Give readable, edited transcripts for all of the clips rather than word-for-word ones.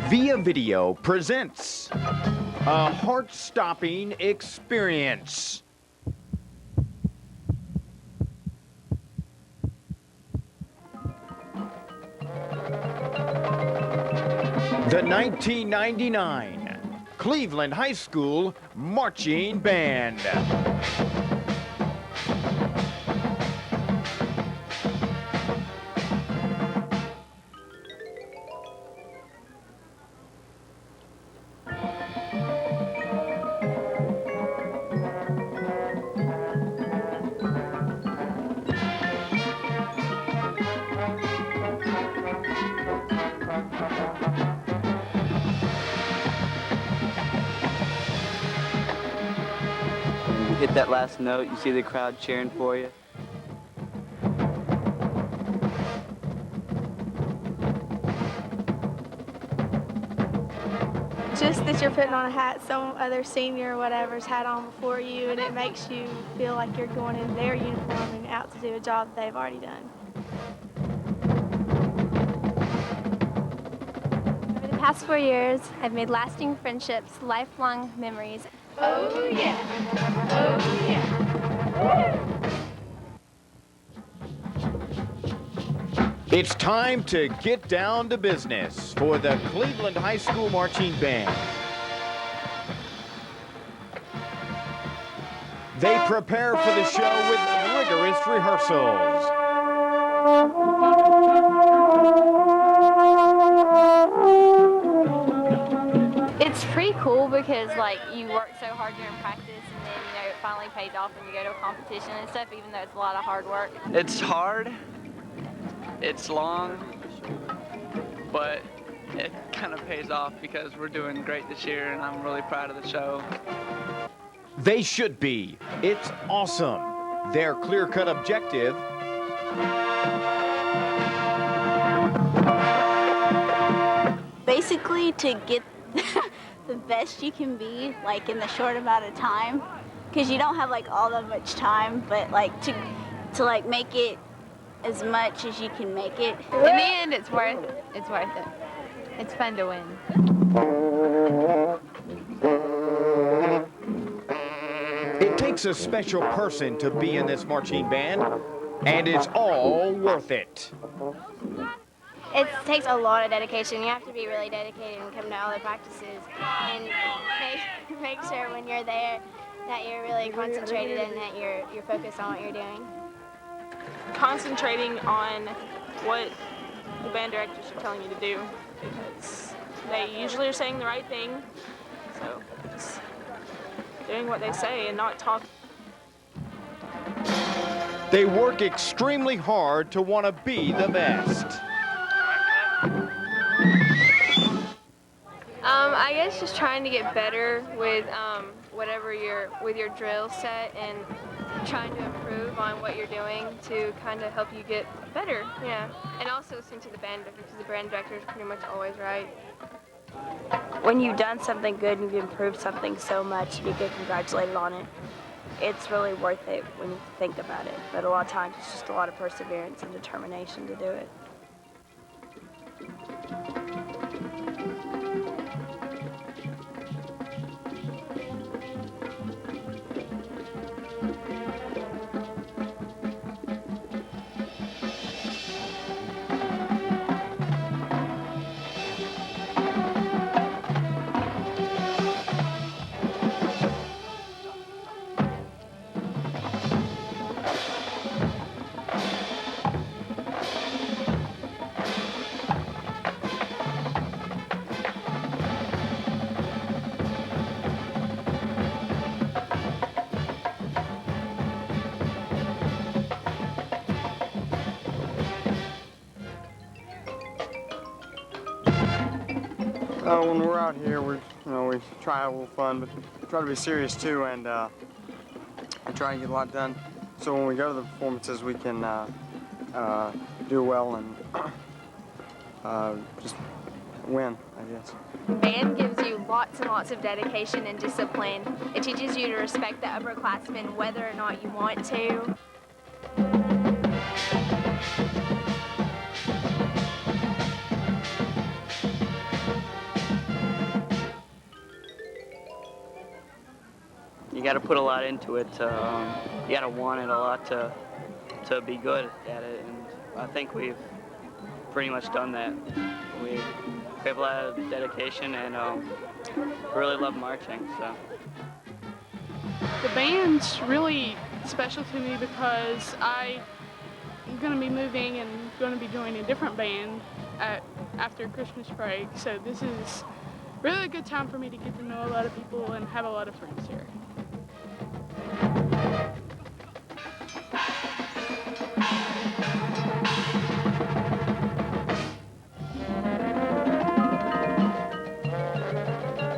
Via Video presents a heart-stopping experience. The 1999 Cleveland High School Marching Band. Hit that last note, you see the crowd cheering for you. Just that you're putting on a hat some other senior or whatever's had on before you, and it makes you feel like you're going in their uniform and out to do a job they've already done. Over the past 4 years, I've made lasting friendships, lifelong memories. Oh yeah, oh yeah. It's time to get down to business for the Cleveland High School Marching Band. They prepare for the show with rigorous rehearsals. It's pretty cool because, like, you work so hard during practice and then, it finally pays off when you go to a competition and stuff, even though it's a lot of hard work. It's hard, it's long, but it kind of pays off because we're doing great this year and I'm really proud of the show. They should be. It's awesome. Their clear-cut objective: basically to get the best you can be, like, in the short amount of time, because you don't have like all that much time, but like to like make it as much as you can make it. In the end, it's worth it. It's worth it. It's fun to win. it takes a special person to be in this marching band, and it's all worth it. It takes a lot of dedication. You have to be really dedicated and come to all the practices and make sure when you're there that you're really concentrated and that you're focused on what you're doing. Concentrating on what the band directors are telling you to do, because they usually are saying the right thing, so just doing what they say and not talking. They work extremely hard to want to be the best. I guess just trying to get better with whatever with your drill set and trying to improve on what you're doing to kind of help you get better, yeah. And also listening to the band director, because the band director is pretty much always right. When you've done something good and you've improved something so much and you get congratulated on it, it's really worth it when you think about it. But a lot of times it's just a lot of perseverance and determination to do it. When we're out here, we try to have a little fun, but we try to be serious too, and try and get a lot done. So when we go to the performances, we can do well and just win, I guess. Band gives you lots and lots of dedication and discipline. It teaches you to respect the upperclassmen whether or not you want to. you got to put a lot into it. You got to want it a lot to be good at it, and I think we've pretty much done that. We have a lot of dedication, and really love marching. So the band's really special to me because I'm going to be moving and going to be joining a different band after Christmas break. So this is really a good time for me to get to know a lot of people and have a lot of friends here.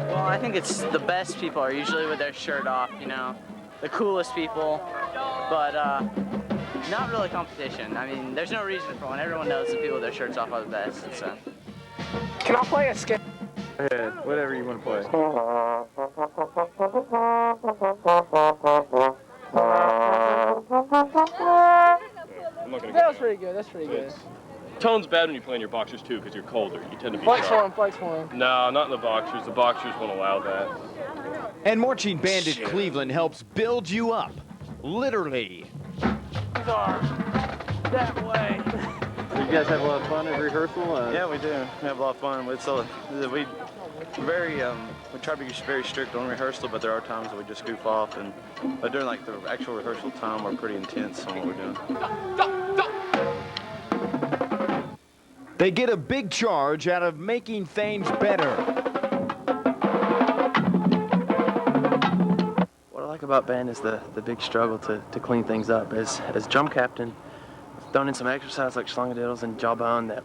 Well, I think it's the best people are usually with their shirt off, you know, the coolest people, but not really competition. I mean, there's no reason for one. Everyone knows the people with their shirts off are the best. So. Can I play a skate? Go ahead, whatever you want to play. That was pretty good. That's pretty good. Tone's bad when you play in your boxers too, because you're colder. You tend to be Flex sharp. for him. No, not in the boxers. The boxers won't allow that. And marching band at Cleveland helps build you up, literally. That way. You guys have a lot of fun at rehearsal? Yeah, we do. We have a lot of fun. We try to be very strict on rehearsal, but there are times that we just goof off. But during like the actual rehearsal time, we're pretty intense on what we're doing. They get a big charge out of making things better. What I like about band is the big struggle to clean things up. As drum captain, I've thrown in some exercise like slingadiddles and jawbone that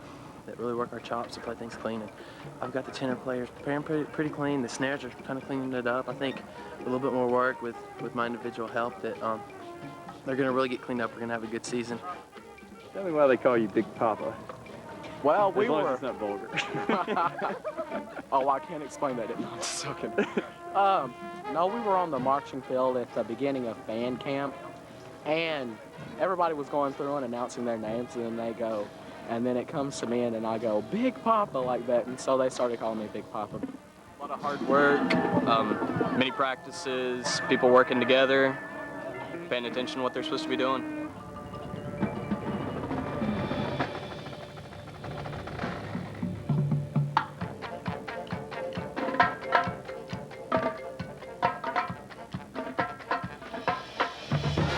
really work our chops to play things clean. And I've got the tenor players preparing pretty clean. The snares are kind of cleaning it up. I think a little bit more work with my individual help that they're going to really get cleaned up. We're going to have a good season. Tell me why they call you Big Papa. Well, As we long were. as it's not vulgar. Oh, I can't explain that. No, I'm just joking. No, we were on the marching field at the beginning of band camp, and everybody was going through and announcing their names, and then they go, and then it comes to me, and then I go, Big Papa, like that, and so they started calling me Big Papa. A lot of hard work, many practices, people working together, paying attention to what they're supposed to be doing.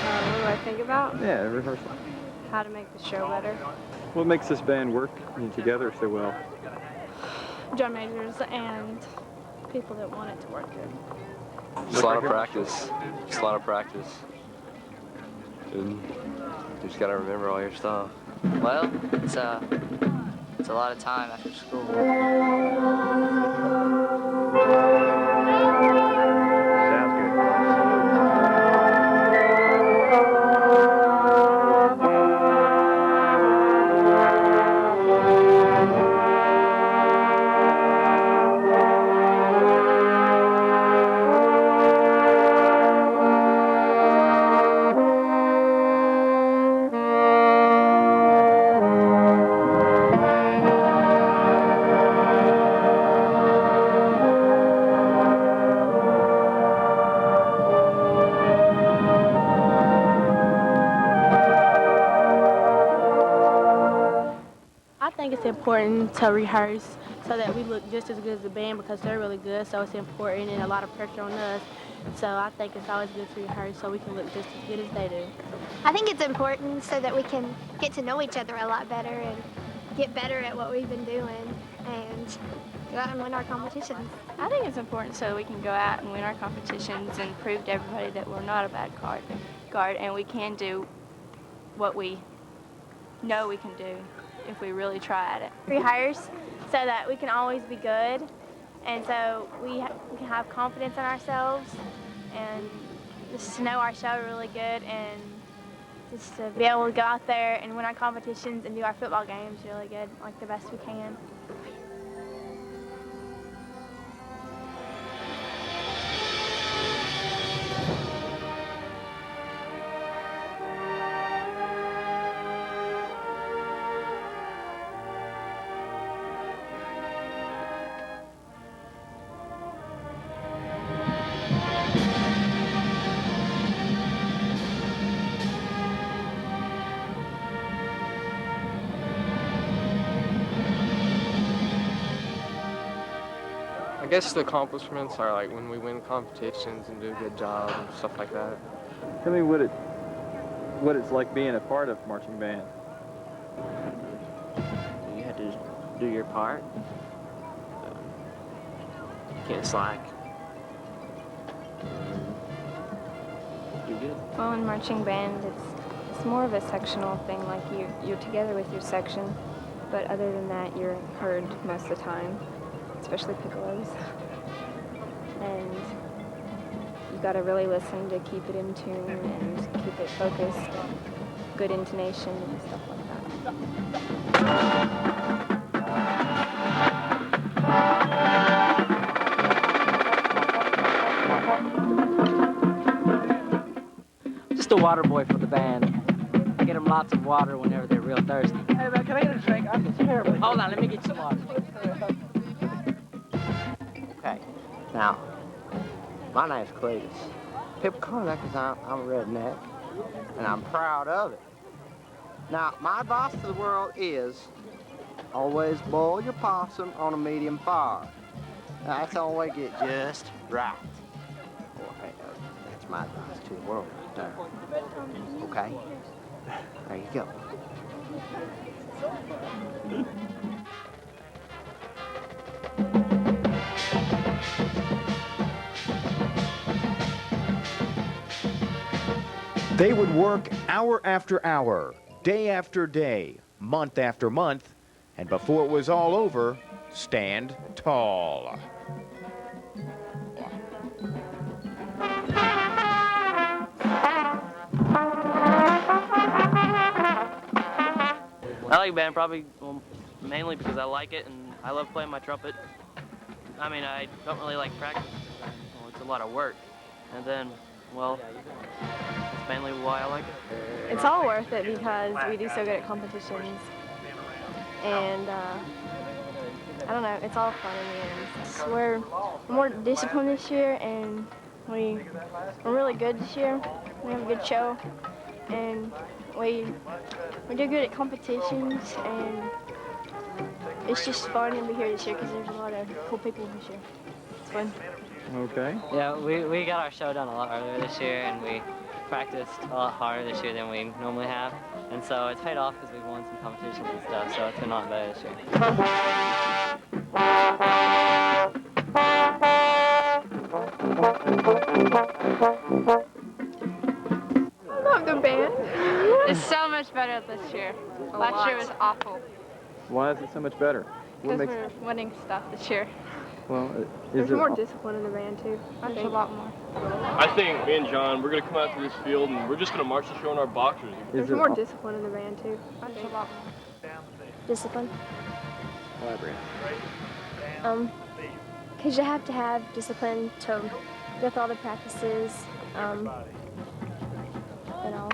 What do I think about? Yeah, rehearsal. How to make the show better. What makes this band work together so well? Drum majors and people that want it to work good. Just a lot of practice. Just a lot of practice. And you just gotta remember all your stuff. Well, it's a lot of time after school. Sounds good. I think it's important to rehearse so that we look just as good as the band because they're really good, so it's important and a lot of pressure on us. So I think it's always good to rehearse so we can look just as good as they do. I think it's important so that we can get to know each other a lot better and get better at what we've been doing and go out and win our competitions. I think it's important so we can go out and win our competitions and prove to everybody that we're not a bad guard and we can do what we know we can do if we really try at it. Rehearse so that we can always be good and so we can have confidence in ourselves and just to know our show really good and just to be able to go out there and win our competitions and do our football games really good, like the best we can. guess the accomplishments are like when we win competitions and do a good job and stuff like that. Tell me what it's like being a part of marching band. You have to do your part. You can't slack. Do good. Well, in marching band, it's more of a sectional thing. Like you're together with your section, but other than that, you're heard most of the time, especially piccolos. And you got to really listen to keep it in tune and keep it focused, good intonation and stuff like that. Just a water boy for the band. I get them lots of water whenever they're real thirsty. Hey man, can I get a drink? I'm just terrible. Hold on, let me get you some water. Okay, now, my name's Cletus. People call me that because I'm a redneck, and I'm proud of it. Now, my advice to the world is always boil your possum on a medium fire. Now, that's the only way to get just right. Okay, that's my advice to the world right there. Okay? There you go. They would work hour after hour, day after day, month after month, and before it was all over, stand tall. I like band probably mainly because I like it and I love playing my trumpet. I mean, I don't really like practice. Well, it's a lot of work. And then, well, that's mainly why I like it. It's all worth it because we do so good at competitions. And I don't know, it's all fun in the end. We're more disciplined this year and we're really good this year. We have a good show and we do good at competitions and it's just fun to be here this year because there's a lot of cool people this year. It's fun. Okay. Yeah, we got our show done a lot earlier this year, and we practiced a lot harder this year than we normally have. And so it's paid off because we've won some competitions and stuff, so it's been a lot better this year. I love the band. It's so much better this year. Last year was awful. Why is it so much better? What Because makes we're winning stuff this year. well? There's more discipline in the band too. There's a lot more. I think me and John, we're going to come out to this field and we're just going to march the show in our boxers. There's more discipline in the band too. There's a lot more. Discipline. Elaborate. Because you have to have discipline to go through all the practices, and all.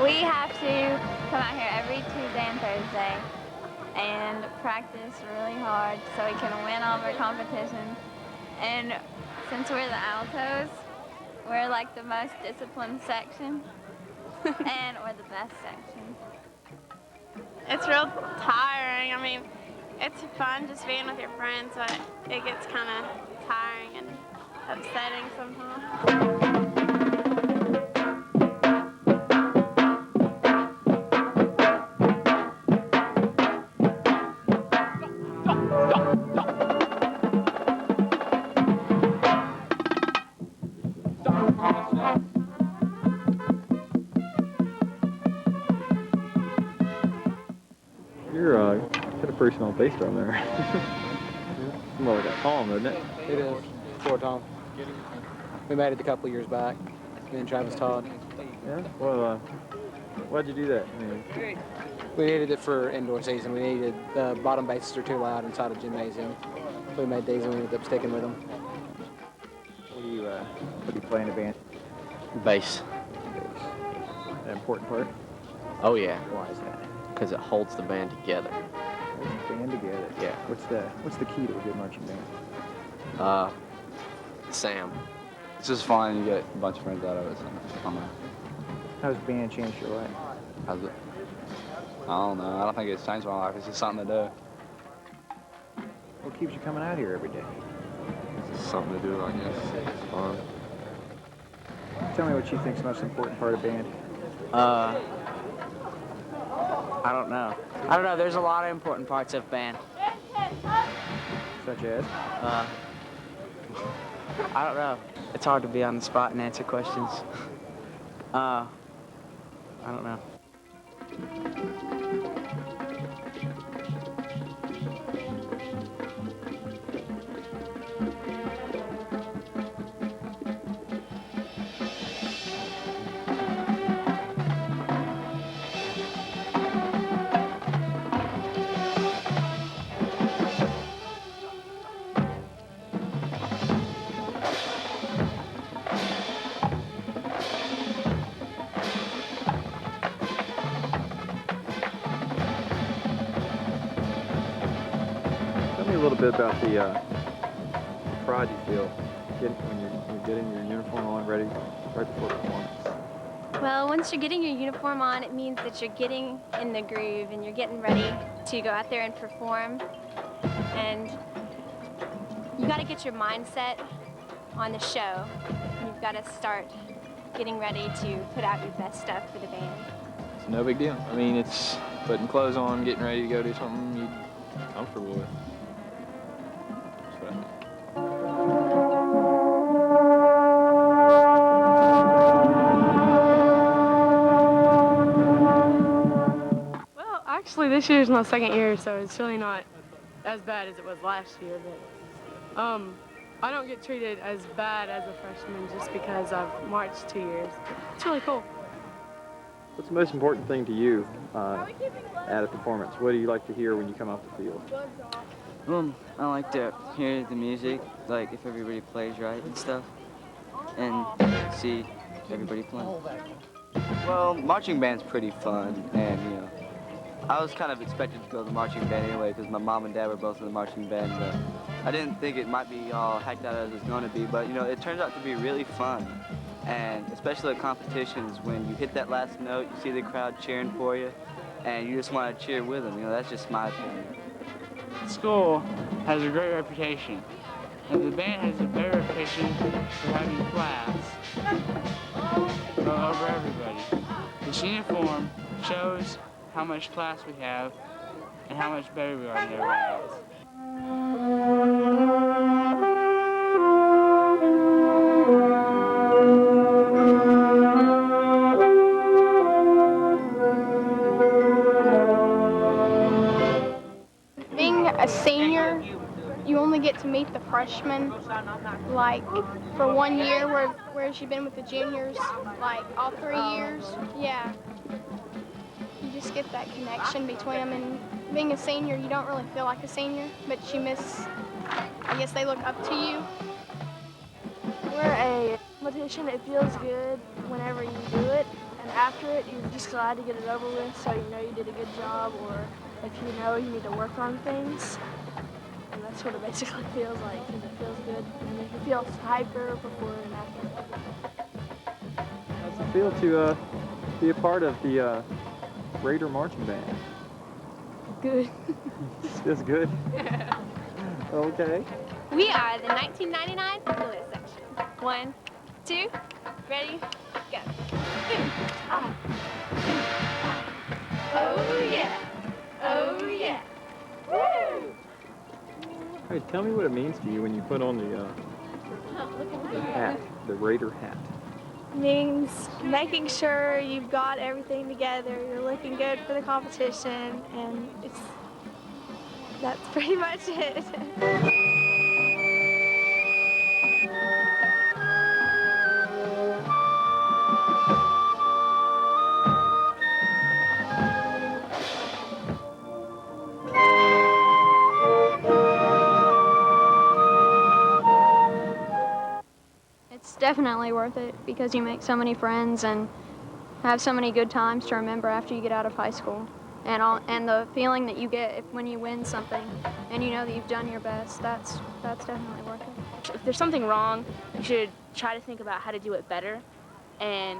We have to come out here every Tuesday and Thursday and practice really hard so we can win all of our competitions. And since we're the altos, we're like the most disciplined section and we're the best section. It's real tiring. I mean, it's fun just being with your friends, but it gets kind of tiring and upsetting sometimes. You're got a pretty small bass drum there. More like a tom, isn't it? It is. 4-tom. We made it a couple of years back. Me and Travis Todd. Yeah. Well, why'd you do that? I mean, We needed it for indoor season. We needed the bottom basses are too loud inside a gymnasium. We made these and we ended up sticking with them. what do you play in a band? Bass. An important part. Oh yeah. Why is that? Because it holds the band together. Holds the band together. Yeah. What's the key to a good marching band? Sam. It's just fun. You get a bunch of friends out of it. So it's fun. How's band changed your life? How's it? I don't know. I don't think it's changed my life. It's just something to do. What keeps you coming out here every day? It's just something to do, I guess. It's fun. Tell me what you think's the most important part of band. I don't know. I don't know. There's a lot of important parts of band. Such as? I don't know. It's hard to be on the spot and answer questions. I don't know. Tell me a little bit about the pride you feel when you're getting your uniform on ready right before performance. Well, once you're getting your uniform on, it means that you're getting in the groove and you're getting ready to go out there and perform. And you got to get your mindset on the show. You've got to start getting ready to put out your best stuff for the band. It's no big deal. I mean, it's putting clothes on, getting ready to go do something you're comfortable with. That's what I think. Well, actually, this year's my second year, so it's really not as bad as it was last year. But I don't get treated as bad as a freshman just because I've marched 2 years. It's really cool. What's the most important thing to you at a performance? What do you like to hear when you come off the field? I like to hear the music, like if everybody plays right and stuff, and see everybody playing. Well, marching band's pretty fun, and you know, I was kind of expected to go to the marching band anyway because my mom and dad were both in the marching band, but I didn't think it might be all hacked out as it's going to be, but you know, it turns out to be really fun. And especially at competitions, when you hit that last note, you see the crowd cheering for you, and you just want to cheer with them. You know, that's just my opinion. School has a great reputation, and the band has a better reputation for having class over everybody. This uniform shows how much class we have and how much better we are than everybody else. Being a senior, you only get to meet the freshmen, like, for 1 year, whereas you've been with the juniors, like, all 3 years. Yeah. You just get that connection between them, and being a senior, you don't really feel like a senior, but you miss, I guess they look up to you. We're a competition. It feels good whenever you do it, and after it, you're just glad to get it over with, so you know you did a good job, or if you know you need to work on things. And that's what it basically feels like, because it feels good, and you feel hyper before and after. How's it feel to be a part of the Raider Marching Band? Good. It's good? Okay. We are the 1999 Lewis section. 1, 2, ready, go. Oh yeah, oh yeah. Woo! Hey, tell me what it means to you when you put on the hat, the Raider hat. Means making sure you've got everything together, you're looking good for the competition, and that's pretty much it. It's definitely worth it because you make so many friends and have so many good times to remember after you get out of high school. And the feeling that you get when you win something and you know that you've done your best, that's definitely worth it. If there's something wrong, you should try to think about how to do it better, and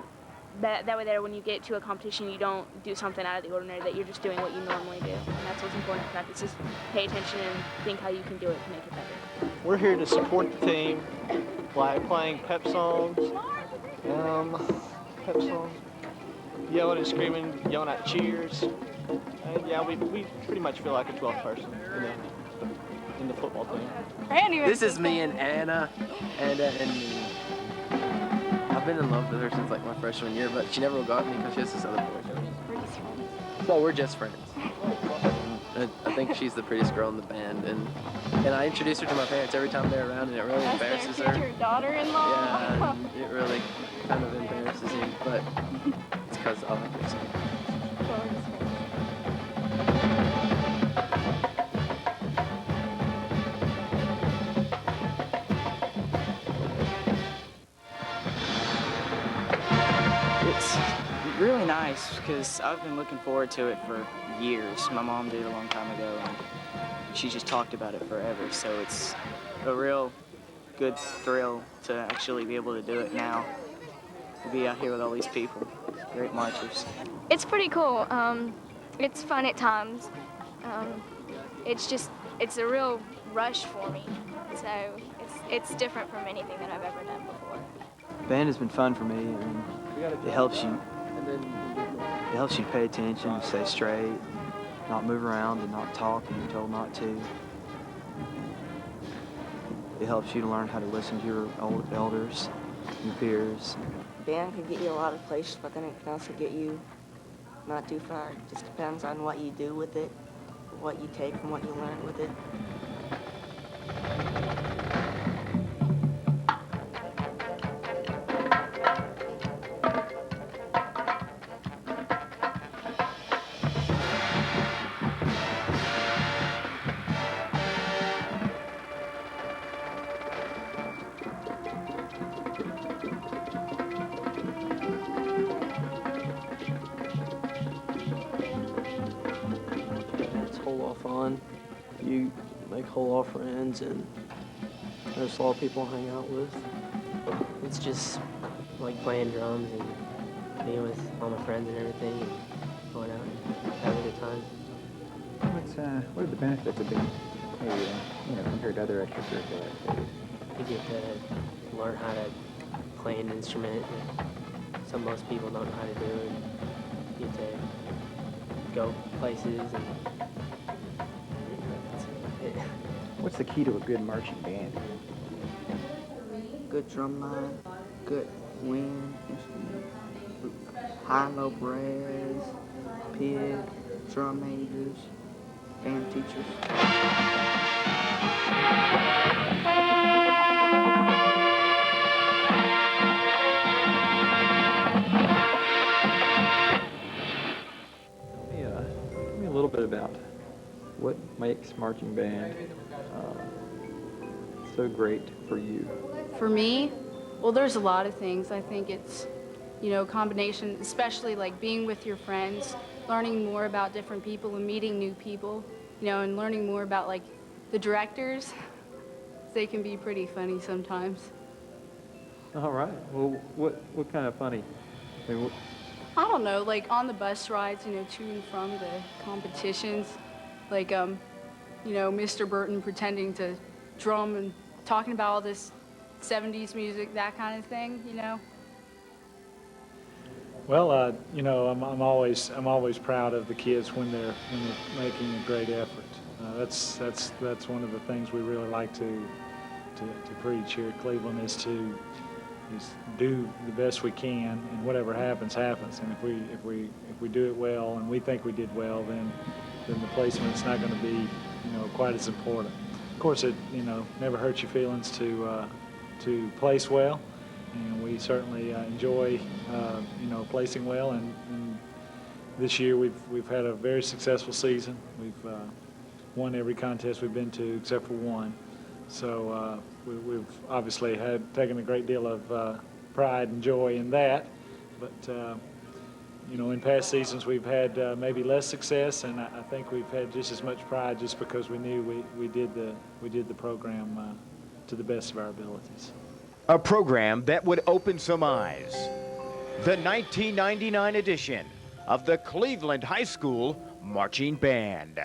that way there when you get to a competition you don't do something out of the ordinary, that you're just doing what you normally do. And that's what's important in practice, is pay attention and think how you can do it to make it better. We're here to support the team by playing pep songs, yelling and screaming, yelling out cheers. And yeah, we pretty much feel like a 12th person in the football team. This is me and Anna, and I've been in love with her since like my freshman year, but she never got me because she has this other boyfriend. We're just friends. So we're just friends. I think she's the prettiest girl in the band, and I introduce her to my parents every time they're around, and it really embarrasses her. Your daughter-in-law? Yeah, and it really kind of embarrasses me, but it's because I like her so much. It's really nice because I've been looking forward to it for years. My mom did a long time ago, and she just talked about it forever. So it's a real good thrill to actually be able to do it now. To be out here with all these people, great marchers. It's pretty cool. It's fun at times. It's a real rush for me. So it's different from anything that I've ever done before. Band has been fun for me. I mean, it helps you pay attention, stay straight, not move around and not talk when you're told not to. It helps you to learn how to listen to your elders, your peers. Band can get you a lot of places, but then it can also get you not too far. It just depends on what you do with it, what you take from what you learn with it. It's a whole lot of fun. You make a whole lot of friends, and there's a lot of people to hang out with. It's just like playing drums and being with all my friends and everything, and going out and having a good time. What are the benefits of being, compared to other extracurricular activities? You get to learn how to play an instrument that most people don't know how to do, and you get to go places. And What's the key to a good marching band? Good drum line, good wind instrument, high and low brass, pig, drum majors, band teachers. Tell me a little bit about what makes marching band so great for you. For me, well, there's a lot of things. I think it's, combination, especially like being with your friends, learning more about different people and meeting new people, and learning more about like the directors. They can be pretty funny sometimes. All right. Well, what kind of funny? I mean, I don't know, like on the bus rides, to and from the competitions, like, Mr. Burton pretending to drum and talking about all this 70s music, that kind of thing, Well, I'm always proud of the kids when they're making a great effort. That's one of the things we really like to preach here at Cleveland is to do the best we can, and whatever happens, happens. And if we do it well, and we think we did well, then the placement's not going to be quite as important. Of course, it never hurts your feelings to place well, and we certainly enjoy placing well. And this year we've had a very successful season. We've won every contest we've been to except for one. So we've obviously taken a great deal of pride and joy in that. But in past seasons we've had maybe less success, and I think we've had just as much pride just because we knew we did the program to the best of our abilities. A program that would open some eyes. The 1999 edition of the Cleveland High School Marching Band.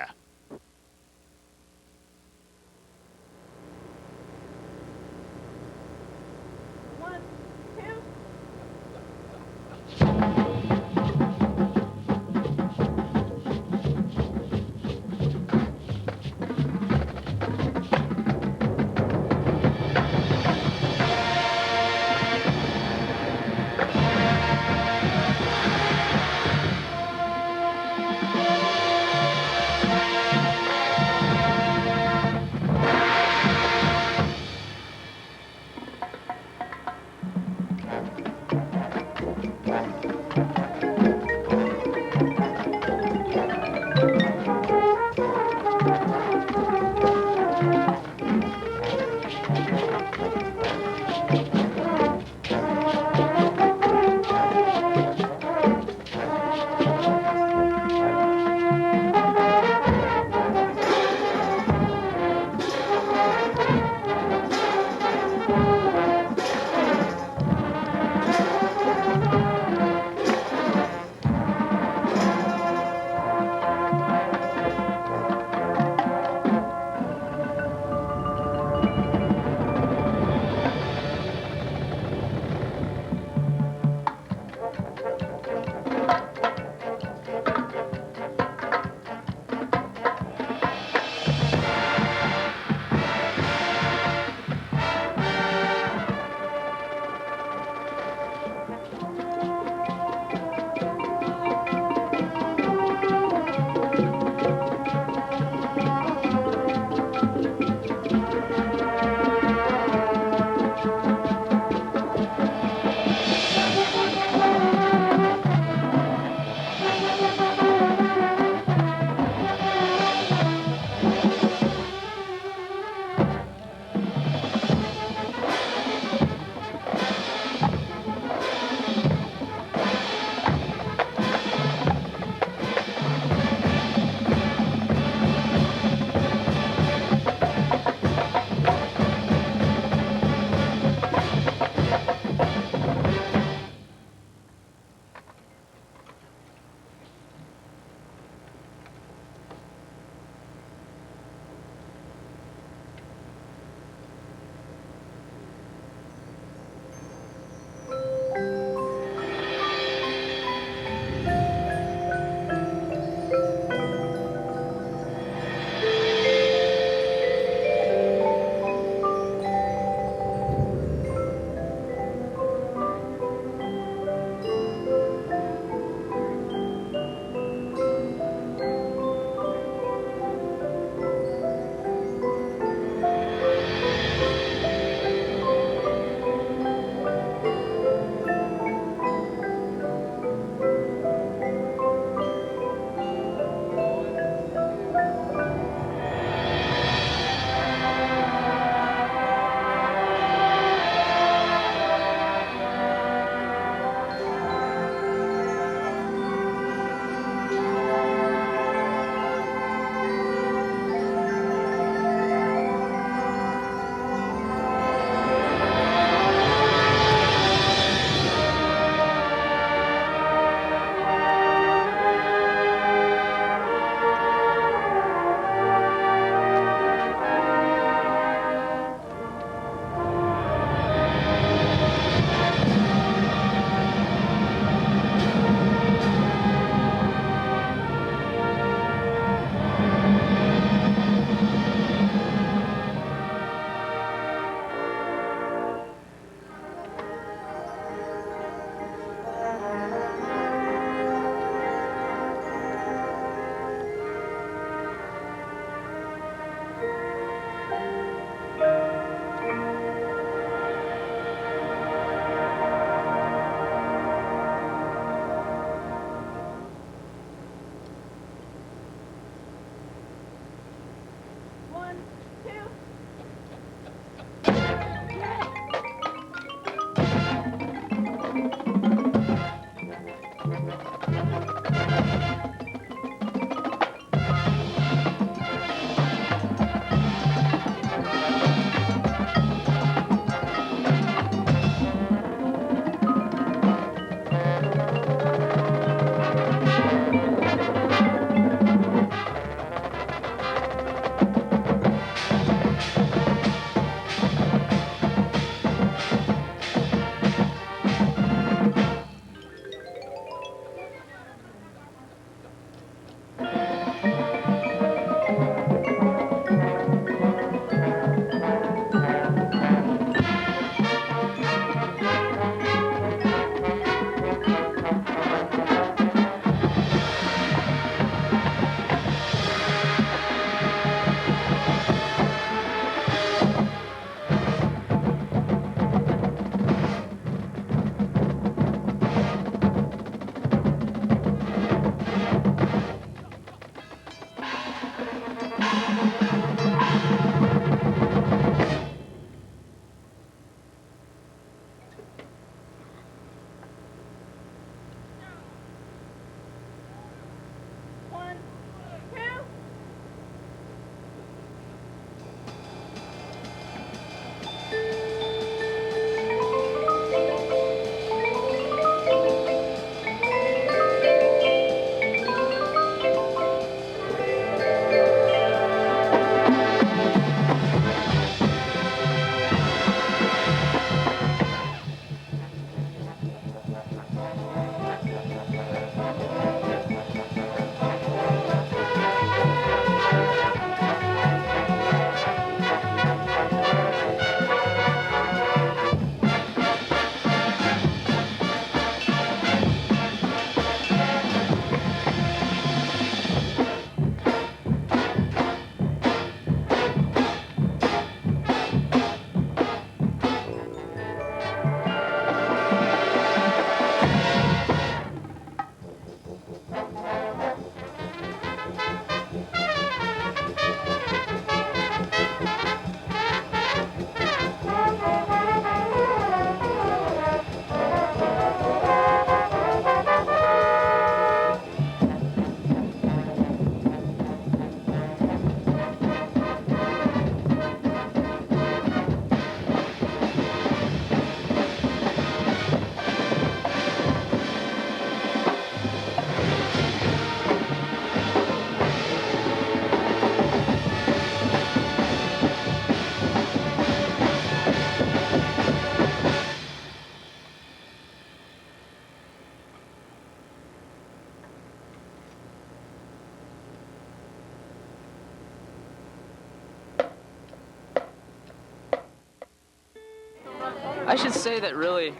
I should say that really,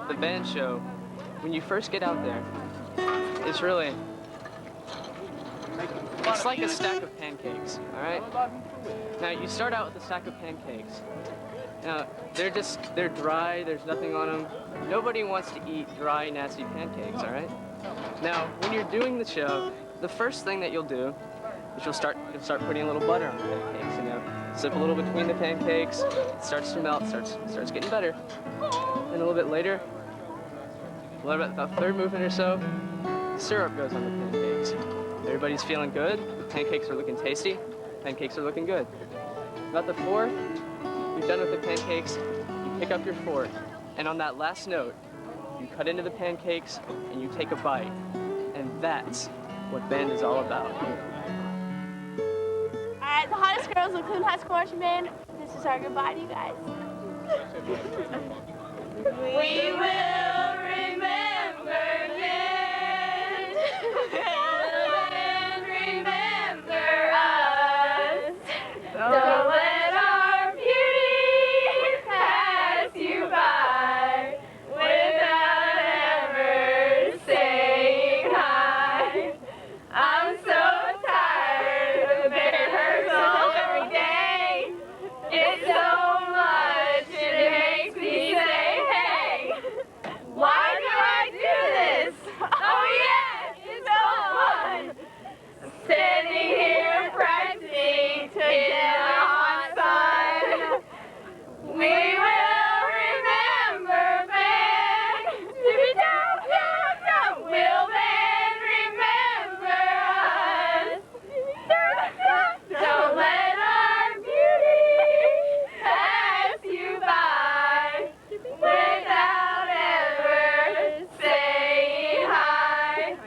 the band show, when you first get out there, it's really, it's like a stack of pancakes, all right? Now, you start out with a stack of pancakes. Now, they're dry, there's nothing on them. Nobody wants to eat dry, nasty pancakes, all right? Now, when you're doing the show, the first thing that you'll do is you'll start putting a little butter on the pancakes, you know, sip a little between the pancakes, it starts to melt, starts getting better. And a little bit later, about the third movement or so, syrup goes on the pancakes. Everybody's feeling good, the pancakes are looking tasty, pancakes are looking good. About the fourth, you're done with the pancakes, you pick up your fork, and on that last note, you cut into the pancakes and you take a bite. And that's what band is all about. Alright, the hottest girls of Cleveland High School Marching Band, this is our goodbye to you guys. We will remember band. And remember us. Don't let our beauty pass you by without ever saying hi. I'm so tired of rehearsal every day. It's so much, it makes me say, hey, why do I do this? Oh yes, it's so fun. Standing here practicing to get a hot sun. We will remember band. Will band remember us? Don't let our beauty pass you by without ever saying hi.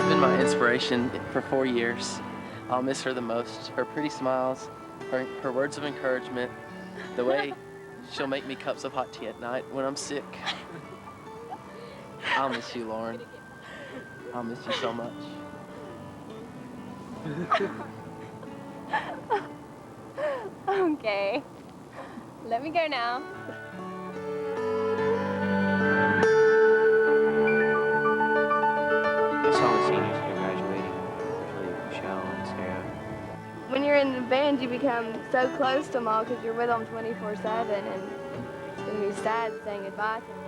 Been my inspiration for 4 years. I'll miss her the most. Her pretty smiles, her words of encouragement, the way she'll make me cups of hot tea at night when I'm sick. I'll miss you, Lauren. I'll miss you so much. Okay. Let me go now. I saw the seniors here graduating, especially Michelle and Sarah. When you're in the band, you become so close to them all because you're with them 24/7, and it's gonna be sad saying goodbye to them.